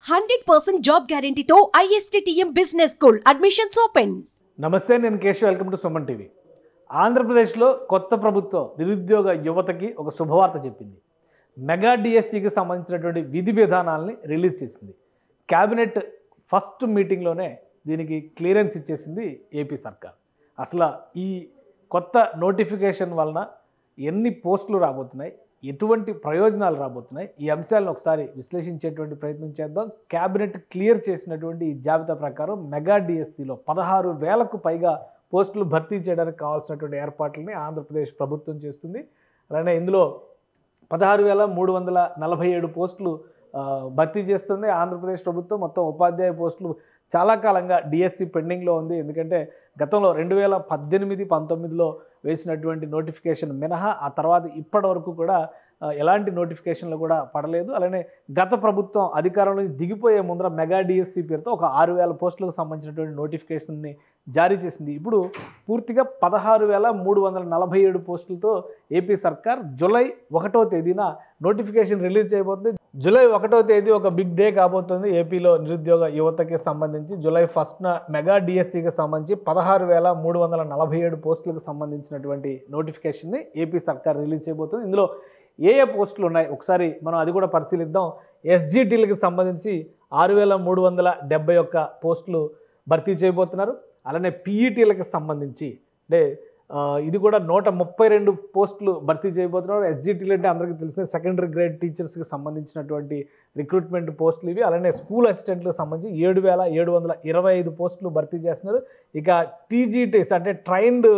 100% job గ్యారంటీతో ISTTM business school admissions open. నమస్తే, నేను Keshav. Welcome to Suman TV. ఆంధ్రప్రదేశ్లో కొత్త ప్రభుత్వం నిరుద్యోగ యువతకి ఒక శుభవార్త చెప్పింది. మెగా డిఎస్సికి సంబంధించినటువంటి విధి విధానాలని రిలీజ్ చేసింది. క్యాబినెట్ ఫస్ట్ మీటింగ్లోనే దీనికి క్లియరెన్స్ ఇచ్చేసింది ఏపీ సర్కార్. అసలు ఈ కొత్త నోటిఫికేషన్ వలన ఎన్ని పోస్టులు రాబోతున్నాయి, ఎటువంటి ప్రయోజనాలు రాబోతున్నాయి, ఈ అంశాలను ఒకసారి విశ్లేషించేటువంటి ప్రయత్నం చేద్దాం. క్యాబినెట్ క్లియర్ చేసినటువంటి ఈ జాబితా ప్రకారం మెగా డిఎస్సిలో 16,000కు పైగా పోస్టులు భర్తీ చేయడానికి కావాల్సినటువంటి ఏర్పాట్లని ఆంధ్రప్రదేశ్ ప్రభుత్వం చేస్తుంది. అలానే ఇందులో 16,347 పోస్టులు భర్తీ చేస్తుంది ఆంధ్రప్రదేశ్ ప్రభుత్వం. మొత్తం ఉపాధ్యాయ పోస్టులు చాలా కాలంగా డిఎస్సి పెండింగ్లో ఉంది. ఎందుకంటే గతంలో 2018-19లో వేసినటువంటి నోటిఫికేషన్ మినహా ఆ తర్వాత ఇప్పటి వరకు కూడా ఎలాంటి నోటిఫికేషన్లు కూడా పడలేదు. అలానే గత ప్రభుత్వం అధికారంలో దిగిపోయే ముందర మెగా డిఎస్సి పేరుతో ఒక 6,000 పోస్టులకు సంబంధించినటువంటి నోటిఫికేషన్ని జారీ చేసింది. ఇప్పుడు పూర్తిగా 16,347 పోస్టులతో ఏపీ సర్కార్ జూలై 1వ తేదీన నోటిఫికేషన్ రిలీజ్ చేయబోతుంది. జూలై 1వ తేదీ ఒక బిగ్ డే కాబోతుంది ఏపీలో నిరుద్యోగ యువతకి సంబంధించి. జూలై 1న మెగా డిఎస్సికి సంబంధించి 16,347 పోస్టులకు సంబంధించినటువంటి నోటిఫికేషన్ని ఏపీ సర్కార్ రిలీజ్ చేయబోతుంది. ఇందులో ఏ పోస్టులు ఉన్నాయి ఒకసారి మనం అది కూడా పరిశీలిద్దాం. ఎస్జిటిలకు సంబంధించి 6,371 పోస్టులు భర్తీ చేయబోతున్నారు. అలానే పీఈటీలకు సంబంధించి అంటే ఇది కూడా 132 పోస్టులు భర్తీ చేయబోతున్నారు. ఎస్జిటీలు అంటే అందరికీ తెలిసిన సెకండరీ గ్రేడ్ టీచర్స్కి సంబంధించినటువంటి రిక్రూట్మెంట్ పోస్టులు ఇవి. అలానే స్కూల్ అసిస్టెంట్లకు సంబంధించి 7,725 పోస్టులు భర్తీ చేస్తున్నారు. ఇక టీజీటీస్ అంటే ట్రైన్డ్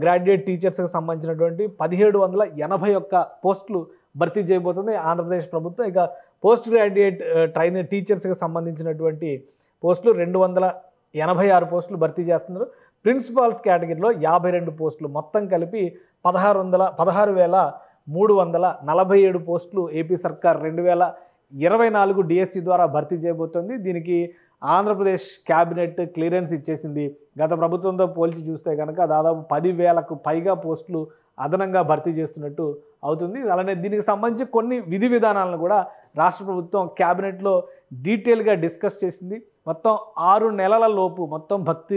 గ్రాడ్యుయేట్ టీచర్స్కి సంబంధించినటువంటి 1,781 పోస్టులు భర్తీ చేయబోతుంది ఆంధ్రప్రదేశ్ ప్రభుత్వం. ఇక పోస్ట్ గ్రాడ్యుయేట్ ట్రైన్ టీచర్స్కి సంబంధించినటువంటి పోస్టులు 286 పోస్టులు భర్తీ చేస్తున్నారు. ప్రిన్సిపాల్స్ కేటగిరీలో 52 పోస్టులు, మొత్తం కలిపి 16,347 పోస్టులు ఏపీ సర్కార్ 2024 డిఎస్సి ద్వారా భర్తీ చేయబోతోంది. దీనికి ఆంధ్రప్రదేశ్ క్యాబినెట్ క్లియరెన్స్ ఇచ్చేసింది. గత ప్రభుత్వంతో పోల్చి చూస్తే కనుక దాదాపు 10,000కు పైగా పోస్టులు అదనంగా భర్తీ చేస్తున్నట్టు అవుతుంది. అలానే దీనికి సంబంధించి కొన్ని విధి విధానాలను కూడా రాష్ట్ర ప్రభుత్వం క్యాబినెట్లో డీటెయిల్గా డిస్కస్ చేసింది. మొత్తం 6 నెలల లోపు మొత్తం భర్తీ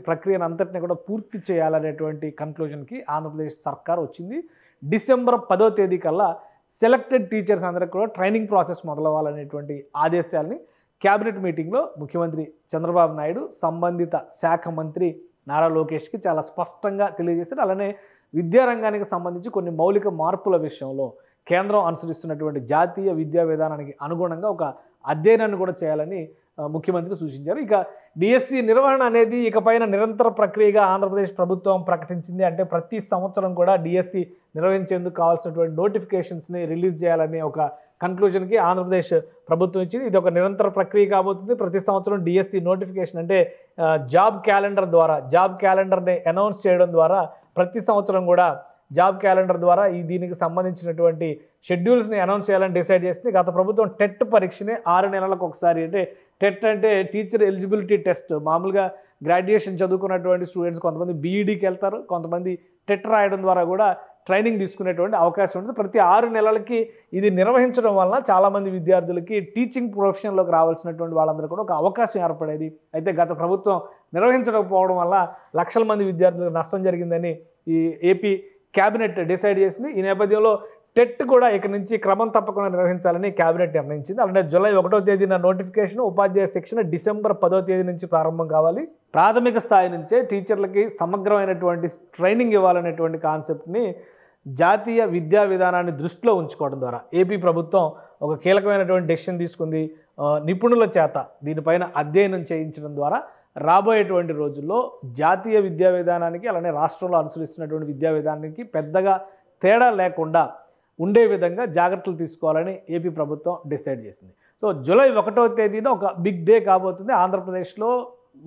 ప్రక్రియను అంతటిని కూడా పూర్తి చేయాలనేటువంటి కన్క్లూజన్కి ఆంధ్రప్రదేశ్ సర్కార్ వచ్చింది. డిసెంబర్ 10వ తేదీ కల్లా సెలెక్టెడ్ టీచర్స్ అందరికీ కూడా ట్రైనింగ్ ప్రాసెస్ మొదలవ్వాలనేటువంటి ఆదేశాలని క్యాబినెట్ మీటింగ్లో ముఖ్యమంత్రి చంద్రబాబు నాయుడు సంబంధిత శాఖ మంత్రి నారా లోకేష్కి చాలా స్పష్టంగా తెలియజేశారు. అలానే విద్యారంగానికి సంబంధించి కొన్ని మౌలిక మార్పుల విషయంలో కేంద్రం అనుసరిస్తున్నటువంటి జాతీయ విద్యా విధానానికి అనుగుణంగా ఒక అధ్యయనాన్ని కూడా చేయాలని ముఖ్యమంత్రి సూచించారు. ఇక డిఎస్సి నిర్వహణ అనేది ఇకపైన నిరంతర ప్రక్రియగా ఆంధ్రప్రదేశ్ ప్రభుత్వం ప్రకటించింది. అంటే ప్రతి సంవత్సరం కూడా డిఎస్సి నిర్వహించేందుకు కావాల్సినటువంటి నోటిఫికేషన్స్ని రిలీజ్ చేయాలనే ఒక కన్క్లూజన్కి ఆంధ్రప్రదేశ్ ప్రభుత్వం ఇచ్చింది. ఇది ఒక నిరంతర ప్రక్రియ కాబోతుంది. ప్రతి సంవత్సరం డిఎస్సి నోటిఫికేషన్ అంటే జాబ్ క్యాలెండర్ని అనౌన్స్ చేయడం ద్వారా ప్రతి సంవత్సరం కూడా జాబ్ క్యాలెండర్ ద్వారా దీనికి సంబంధించినటువంటి షెడ్యూల్స్ని అనౌన్స్ చేయాలని డిసైడ్ చేసింది. గత ప్రభుత్వం టెట్ పరీక్షని 6 నెలలకు ఒకసారి, అంటే టెట్ అంటే టీచర్ ఎలిజిబిలిటీ టెస్ట్, మామూలుగా గ్రాడ్యుయేషన్ చదువుకున్నటువంటి స్టూడెంట్స్ కొంతమంది బీఈడీకి వెళ్తారు, కొంతమంది టెట్ రాయడం ద్వారా కూడా ట్రైనింగ్ తీసుకునేటువంటి అవకాశం ఉంటుంది. ప్రతి 6 నెలలకి ఇది నిర్వహించడం వలన చాలామంది విద్యార్థులకి టీచింగ్ ప్రొఫెషన్లోకి రావాల్సినటువంటి వాళ్ళందరూ కూడా ఒక అవకాశం ఏర్పడేది. అయితే గత ప్రభుత్వం నిర్వహించకపోవడం వల్ల లక్షల మంది విద్యార్థులకు నష్టం జరిగిందని ఈ ఏపీ క్యాబినెట్ డిసైడ్ చేసింది. ఈ నేపథ్యంలో టెట్ కూడా ఇక నుంచి క్రమం తప్పకుండా నిర్వహించాలని క్యాబినెట్ నిర్ణయించింది. అలానే జూలై 1వ తేదీన నోటిఫికేషన్, ఉపాధ్యాయ శిక్షణ డిసెంబర్ 10వ తేదీ నుంచి ప్రారంభం కావాలి. ప్రాథమిక స్థాయి నుంచే టీచర్లకి సమగ్రమైనటువంటి ట్రైనింగ్ ఇవ్వాలనేటువంటి కాన్సెప్ట్ని జాతీయ విద్యా విధానాన్ని దృష్టిలో ఉంచుకోవడం ద్వారా ఏపీ ప్రభుత్వం ఒక కీలకమైనటువంటి డెసిషన్ తీసుకుంది. నిపుణుల చేత దీనిపైన అధ్యయనం చేయించడం ద్వారా రాబోయేటువంటి రోజుల్లో జాతీయ విద్యా విధానానికి అలానే రాష్ట్రంలో అనుసరిస్తున్నటువంటి విద్యా విధానానికి పెద్దగా తేడా లేకుండా ఉండే విధంగా జాగ్రత్తలు తీసుకోవాలని ఏపీ ప్రభుత్వం డిసైడ్ చేసింది. సో జూలై 1వ తేదీన ఒక బిగ్ డే కాబోతుంది. ఆంధ్రప్రదేశ్లో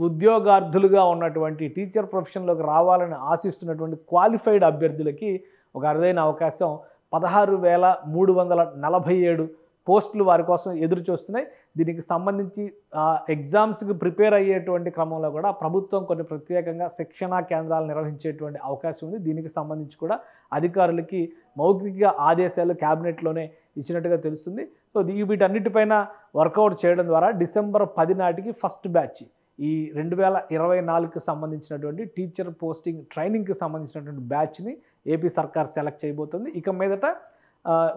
ఉద్యోగార్థులుగా ఉన్నటువంటి టీచర్ ప్రొఫెషన్లోకి రావాలని ఆశిస్తున్నటువంటి క్వాలిఫైడ్ అభ్యర్థులకి ఒక అరుదైన అవకాశం. 16,347 పోస్టులు వారి కోసం ఎదురు చూస్తున్నాయి. దీనికి సంబంధించి ఎగ్జామ్స్కి ప్రిపేర్ అయ్యేటువంటి క్రమంలో కూడా ప్రభుత్వం కొన్ని ప్రత్యేకంగా శిక్షణా కేంద్రాలు నిర్వహించేటువంటి అవకాశం ఉంది. దీనికి సంబంధించి కూడా అధికారులకి మౌఖిక ఆదేశాలు క్యాబినెట్లోనే ఇచ్చినట్టుగా తెలుస్తుంది. సో వీటన్నిటిపైన వర్కౌట్ చేయడం ద్వారా డిసెంబర్ 10 నాటికి ఫస్ట్ బ్యాచ్ ఈ 2024కి సంబంధించినటువంటి టీచర్ పోస్టింగ్ ట్రైనింగ్కి సంబంధించినటువంటి బ్యాచ్ని ఏపీ సర్కార్ సెలెక్ట్ చేయబోతుంది. ఇక మీదట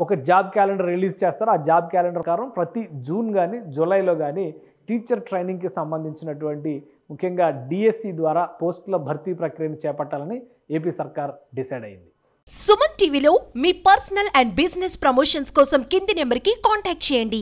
ఒక జాబ్ క్యాలెండర్ రిలీజ్ చేస్తారు. ఆ జాబ్ క్యాలెండర్ ప్రకారం ప్రతి జూన్ కానీ జూలైలో కానీ టీచర్ ట్రైనింగ్కి సంబంధించినటువంటి ముఖ్యంగా డిఎస్సి ద్వారా పోస్టుల భర్తీ ప్రక్రియను చేపట్టాలని ఏపీ సర్కార్ డిసైడ్ అయింది. సుమన్ టీవీలో మీ పర్సనల్ అండ్ బిజినెస్ ప్రమోషన్స్ కోసం కింది నెంబర్కి కాంటాక్ట్ చేయండి.